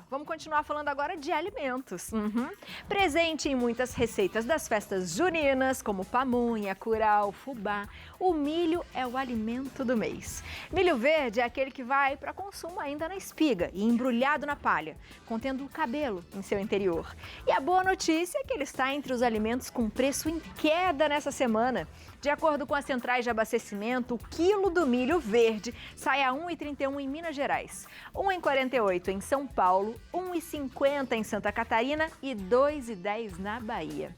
Vamos continuar falando agora de alimentos. Presente em muitas receitas das festas juninas, como pamonha, curau, fubá, o milho é o alimento do mês. Milho verde é aquele que vai para consumo ainda na espiga e embrulhado na palha, contendo o cabelo em seu interior. E a boa notícia é que ele está entre os alimentos com preço em queda nessa semana. De acordo com as centrais de abastecimento, o quilo do milho verde sai a R$ 1,31 em Minas Gerais, R$ 1,48 em São Paulo, R$ 1,50 em Santa Catarina e R$ 2,10 na Bahia.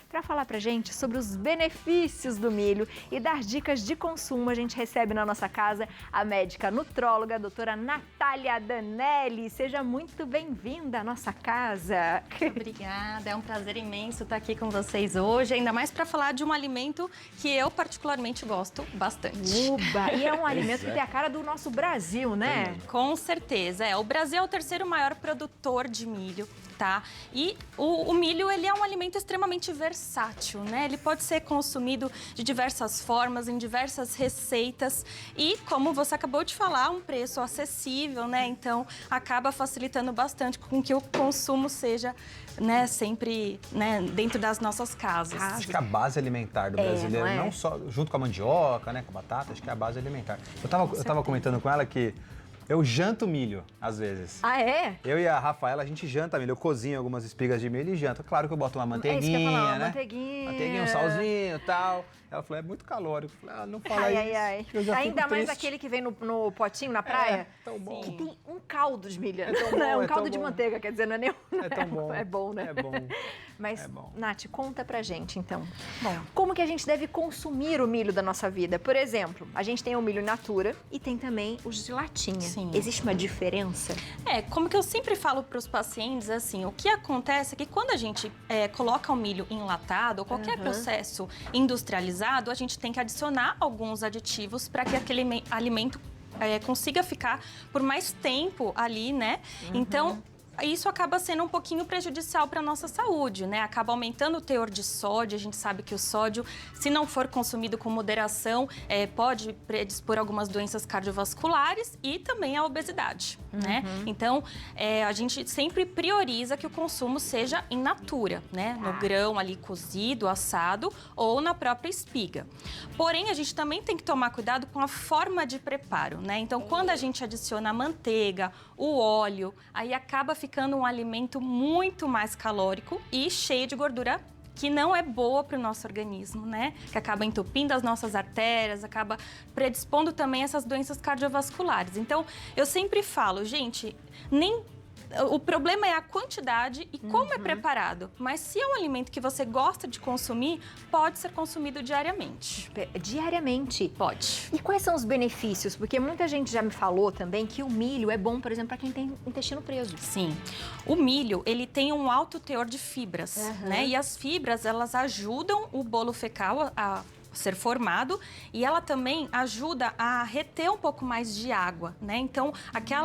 Para falar pra gente sobre os benefícios do milho e dar dicas de consumo, a gente recebe na nossa casa a médica nutróloga, a doutora Natália Danelli. Seja muito bem-vinda à nossa casa. Obrigada, é um prazer imenso estar aqui com vocês hoje, ainda mais para falar de um alimento que eu particularmente gosto bastante. Uba! E é um alimento que tem a cara do nosso Brasil, né? Com certeza, o Brasil é o terceiro maior produtor de milho. Tá? E o milho, ele é um alimento extremamente versátil, né? Ele pode ser consumido de diversas formas, em diversas receitas e, como você acabou de falar, um preço acessível, né? Então, acaba facilitando bastante com que o consumo seja, né, sempre, né, dentro das nossas casas. Acho que a base alimentar do brasileiro, não só junto com a mandioca, né, com a batata, acho que é a base alimentar. Eu tava comentando com ela que eu janto milho, às vezes. Ah, é? Eu e a Rafaela, a gente janta milho. Eu cozinho algumas espigas de milho e janto. Claro que eu boto uma manteiguinha, isso que eu ia falar, né? Manteiguinha, um salzinho e tal. Ela falou, é muito calórico. Eu falei, não fala isso. Ainda mais aquele que vem no potinho na praia. Tão bom. Que tem um caldo de milho. É tão bom, um caldo de manteiga, quer dizer, não é nem... É tão bom. É bom, né? É bom. Mas, é bom. Nath, conta pra gente, então. Bom, como que a gente deve consumir o milho da nossa vida? Por exemplo, a gente tem o milho in natura e tem também os de latinha. Sim. Existe uma diferença? Como que eu sempre falo para os pacientes, assim, o que acontece é que quando a gente coloca o milho enlatado ou qualquer processo industrializado, a gente tem que adicionar alguns aditivos para que aquele alimento consiga ficar por mais tempo ali, né? Então, isso acaba sendo um pouquinho prejudicial para a nossa saúde, né? Acaba aumentando o teor de sódio. A gente sabe que o sódio, se não for consumido com moderação, pode predispor algumas doenças cardiovasculares e também a obesidade, né? Então, a gente sempre prioriza que o consumo seja in natura, né? No grão ali cozido, assado ou na própria espiga. Porém, a gente também tem que tomar cuidado com a forma de preparo, né? Então, quando a gente adiciona a manteiga, o óleo, aí acaba ficando um alimento muito mais calórico e cheio de gordura que não é boa para o nosso organismo, né? Que acaba entupindo as nossas artérias, acaba predispondo também essas doenças cardiovasculares. Então, eu sempre falo, gente, o problema é a quantidade e como é preparado. Mas se é um alimento que você gosta de consumir, pode ser consumido diariamente. Diariamente? Pode. E quais são os benefícios? Porque muita gente já me falou também que o milho é bom, por exemplo, para quem tem intestino preso. Sim. O milho, ele tem um alto teor de fibras, né? E as fibras, elas ajudam o bolo fecal a ser formado e ela também ajuda a reter um pouco mais de água, né? Então,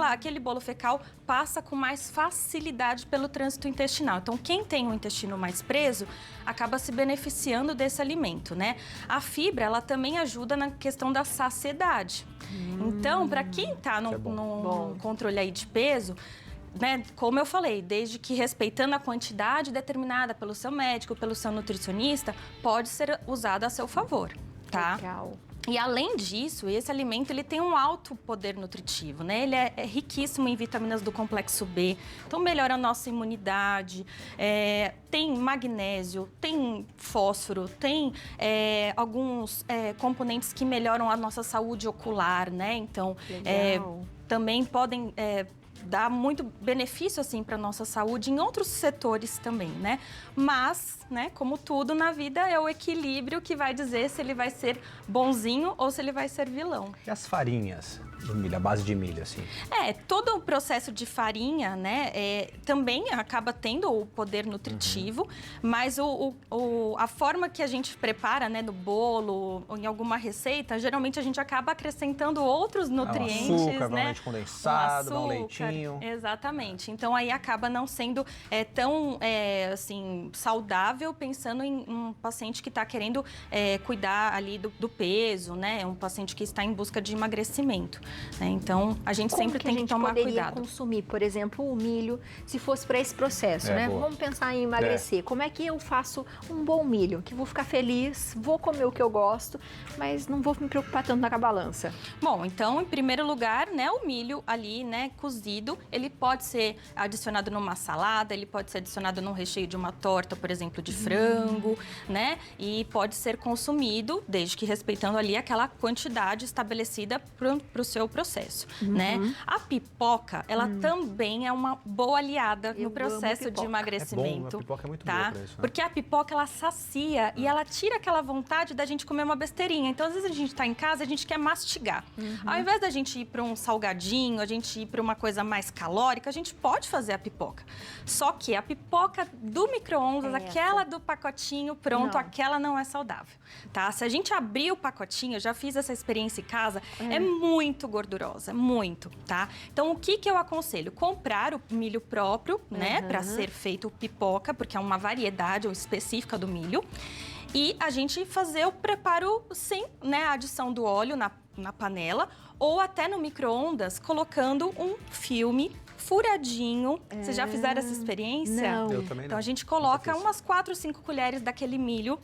aquele bolo fecal passa com mais facilidade pelo trânsito intestinal. Então, quem tem o intestino mais preso acaba se beneficiando desse alimento, né? A fibra, ela também ajuda na questão da saciedade. Então, para quem está no controle aí de peso, né, como eu falei, desde que respeitando a quantidade determinada pelo seu médico, pelo seu nutricionista, pode ser usado a seu favor, tá? Legal. E além disso, esse alimento ele tem um alto poder nutritivo, né? Ele é riquíssimo em vitaminas do complexo B, então melhora a nossa imunidade, tem magnésio, tem fósforo, tem alguns componentes que melhoram a nossa saúde ocular, né? Então, também podem dá muito benefício, assim, para nossa saúde em outros setores também, né? Mas, né, como tudo na vida, é o equilíbrio que vai dizer se ele vai ser bonzinho ou se ele vai ser vilão. E as farinhas do milho, a base de milho, assim? Todo o processo de farinha, né, também acaba tendo o poder nutritivo, mas a forma que a gente prepara, né, no bolo ou em alguma receita, geralmente a gente acaba acrescentando outros nutrientes, um açúcar, né? Um leite condensado, um leitinho. Exatamente. Então aí acaba não sendo tão assim saudável, pensando em um paciente que está querendo cuidar ali do peso, né? Um paciente que está em busca de emagrecimento. né? Então, a gente sempre tem que tomar cuidado. Como que a gente poderia consumir, por exemplo, o milho, se fosse para esse processo, né? Boa. Vamos pensar em emagrecer. Como é que eu faço um bom milho? Que vou ficar feliz, vou comer o que eu gosto, mas não vou me preocupar tanto na balança. Bom, então, em primeiro lugar, né, o milho ali, né, cozido, ele pode ser adicionado numa salada, ele pode ser adicionado num recheio de uma torta, por exemplo, de frango, né? E pode ser consumido, desde que respeitando ali aquela quantidade estabelecida para o seu processo, né? A pipoca, ela também é uma boa aliada no processo de emagrecimento. A pipoca é muito tá? boa pra isso, né? Porque a pipoca, ela sacia e ela tira aquela vontade da gente comer uma besteirinha. Então, às vezes a gente tá em casa, a gente quer mastigar. Ao invés da gente ir para um salgadinho, a gente ir para uma coisa mais calórica, a gente pode fazer a pipoca. Só que a pipoca do micro-ondas, aquela do pacotinho pronto, aquela não é saudável, tá? Se a gente abrir o pacotinho, eu já fiz essa experiência em casa, é muito gordurosa, muito, tá? Então, o que eu aconselho? Comprar o milho próprio, né, para ser feito pipoca, porque é uma variedade específica do milho. E a gente fazer o preparo sem, né, a adição do óleo na panela ou até no micro-ondas, colocando um filme furadinho. Vocês já fizeram essa experiência? Não. Eu também não. Então a gente coloca umas 4 ou 5 colheres daquele milho,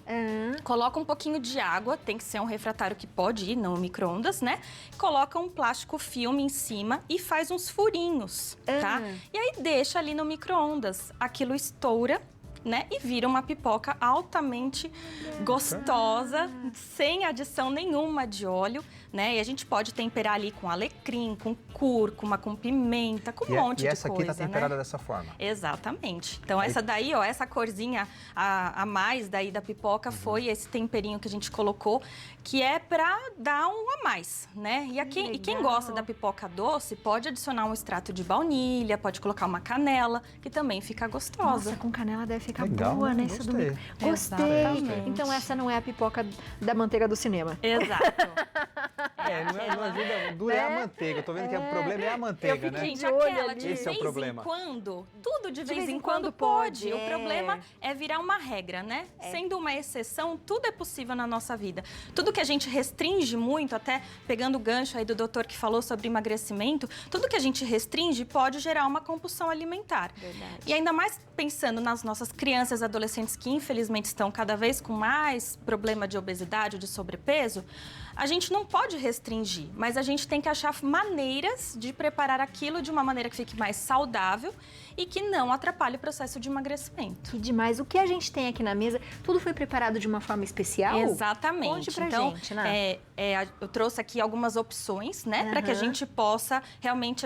coloca um pouquinho de água, tem que ser um refratário que pode ir, não micro-ondas, né? Coloca um plástico filme em cima e faz uns furinhos, tá? E aí deixa ali no micro-ondas. Aquilo estoura, né? E vira uma pipoca altamente gostosa, sem adição nenhuma de óleo, né? E a gente pode temperar ali com alecrim, com cúrcuma, com pimenta, com um monte de coisa, E essa aqui tá temperada né? dessa forma. Exatamente. Então, essa daí, ó, essa corzinha a mais daí da pipoca foi esse temperinho que a gente colocou, que é pra dar um a mais, né? E quem gosta da pipoca doce, pode adicionar um extrato de baunilha, pode colocar uma canela, que também fica gostosa. Nossa, com canela deve ficar Legal, boa, né? gostei. Gostei. Exatamente. Então, essa não é a pipoca da manteiga do cinema. Exato. Não ajuda, dura é a manteiga. Eu tô vendo que o problema é a manteiga, né? Gente, De olho aquela ali. de Esse é o vez problema. em quando, tudo de vez vez em em quando quando pode. pode, O problema é virar uma regra, né? Sendo uma exceção, tudo é possível na nossa vida. Tudo que a gente restringe muito, até pegando o gancho aí do doutor que falou sobre emagrecimento, tudo que a gente restringe pode gerar uma compulsão alimentar. Verdade. E ainda mais pensando nas nossas crianças e adolescentes que infelizmente estão cada vez com mais problema de obesidade ou de sobrepeso, a gente não pode restringir, mas a gente tem que achar maneiras de preparar aquilo de uma maneira que fique mais saudável e que não atrapalhe o processo de emagrecimento. Que demais. O que a gente tem aqui na mesa, tudo foi preparado de uma forma especial? Exatamente. Conte pra então, gente, né? eu trouxe aqui algumas opções, né? Para que a gente possa realmente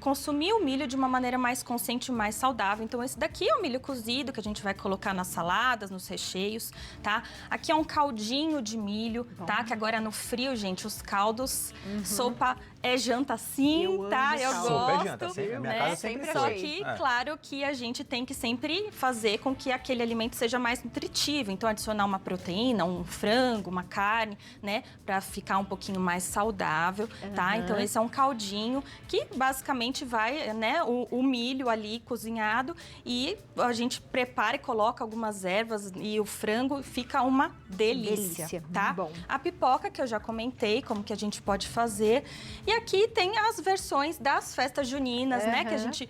consumir o milho de uma maneira mais consciente e mais saudável. Então, esse daqui é o milho cozido, que a gente vai colocar nas saladas, nos recheios, tá? Aqui é um caldinho de milho, tá? Que agora no frio, gente, os caldos, sopa é janta sim, tá? Eu gosto. Sopa é janta, sim. A minha casa sempre Só foi. que, claro que a gente tem que sempre fazer com que aquele alimento seja mais nutritivo. Então, adicionar uma proteína, um frango, uma carne, né? Pra ficar um pouquinho mais saudável, tá? Então, esse é um caldinho que basicamente vai, né? O milho ali cozinhado e a gente prepara e coloca algumas ervas e o frango fica uma delícia, tá? Bom. A pipoca, que eu já comentei, como que a gente pode fazer. E aqui tem as versões das festas juninas, né? Que a gente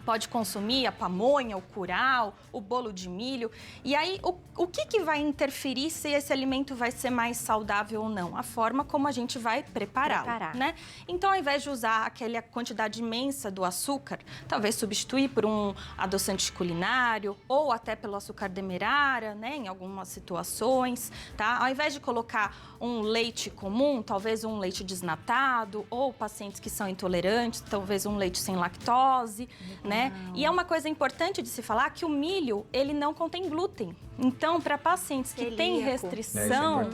pode consumir, a pamonha, o curau, o bolo de milho. E aí, o que vai interferir se esse alimento vai ser mais saudável ou não? A forma como a gente vai prepará-lo, né? Então, ao invés de usar aquela quantidade imensa do açúcar, talvez substituir por um adoçante culinário ou até pelo açúcar demerara, né? Em algumas situações, tá? Ao invés de colocar um leite comum, talvez um leite desnatado, ou pacientes que são intolerantes, talvez um leite sem lactose, né? E é uma coisa importante de se falar que o milho, ele não contém glúten. Então, para pacientes que têm restrição,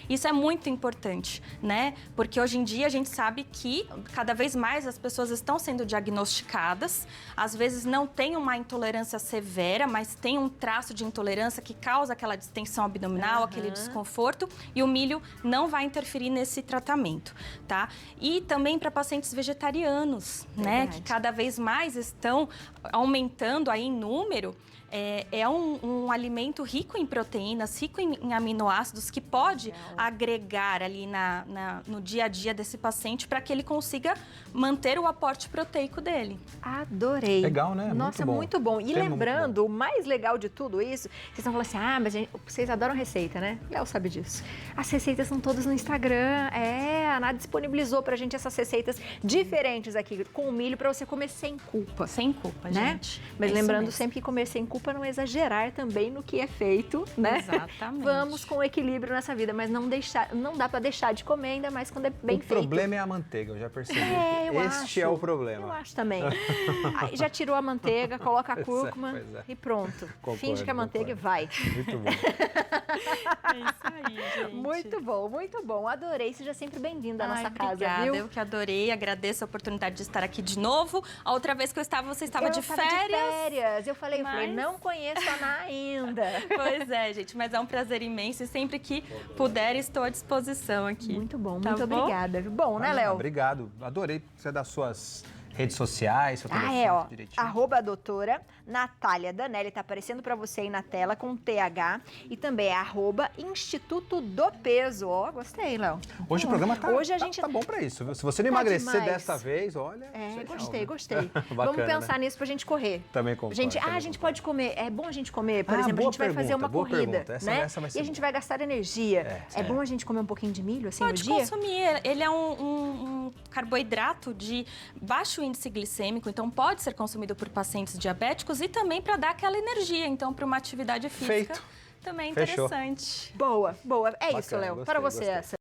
isso é muito importante, né? Porque hoje em dia a gente sabe que cada vez mais as pessoas estão sendo diagnosticadas, às vezes não tem uma intolerância severa, mas tem um traço de intolerância que causa aquela distensão abdominal, aquele desconforto, e o milho não vai interferir nesse tratamento, tá? E também para pacientes vegetarianos, né? Que cada vez mais estão Então, aumentando aí em número, é um alimento rico em proteínas, rico em aminoácidos, que pode agregar ali no dia a dia desse paciente para que ele consiga manter o aporte proteico dele. Adorei. Legal, né? Nossa, muito bom. E lembrando, o mais legal de tudo isso, vocês estão falando assim, mas vocês adoram receita, né? Léo sabe disso. As receitas são todas no Instagram. A Ana disponibilizou pra gente essas receitas diferentes aqui, com o milho, para você comer sem culpa. Sem culpa, né? gente. Mas lembrando sempre que comer sem culpa não exagerar também no que é feito, né? Exatamente. Vamos com equilíbrio nessa vida, mas não dá para deixar de comer, ainda mais quando é bem feito. O problema é a manteiga, eu já percebi. Este é o problema. Eu acho também. Aí já tirou a manteiga, coloca a cúrcuma e pronto. Finge que a manteiga vai. Muito bom. É isso aí, gente. Muito bom, muito bom. Adorei. Seja sempre bem-vinda à nossa casa, obrigada. viu? Eu que adorei, agradeço a oportunidade de estar aqui de novo. A outra vez que você estava de férias. Eu falei, não conheço a Ana ainda. Pois é, gente, mas é um prazer imenso e sempre que puder estou à disposição aqui. Muito bom, muito obrigada. Bom, né, Léo? Obrigado. Adorei você dar suas redes sociais, seu telefone direitinho. @doutora Natália Danelli, tá aparecendo para você aí na tela com TH, e também é @Instituto do Peso. Gostei, Léo. Hoje o programa gente tá bom para isso. Se você não emagrecer desta vez, olha... Gostei. Vamos pensar nisso pra gente correr. Também concordo. A gente pode comer, é bom a gente comer, por exemplo, a gente vai fazer uma corrida, né? Essa vai ser e a gente vai gastar energia. É bom a gente comer um pouquinho de milho assim no dia? Pode consumir, ele é um carboidrato de baixo índice glicêmico, então pode ser consumido por pacientes diabéticos e também para dar aquela energia, então, para uma atividade física. Feito. Também é interessante. Boa. É Bacana, isso, Léo. gostei, Para você gostei. essa.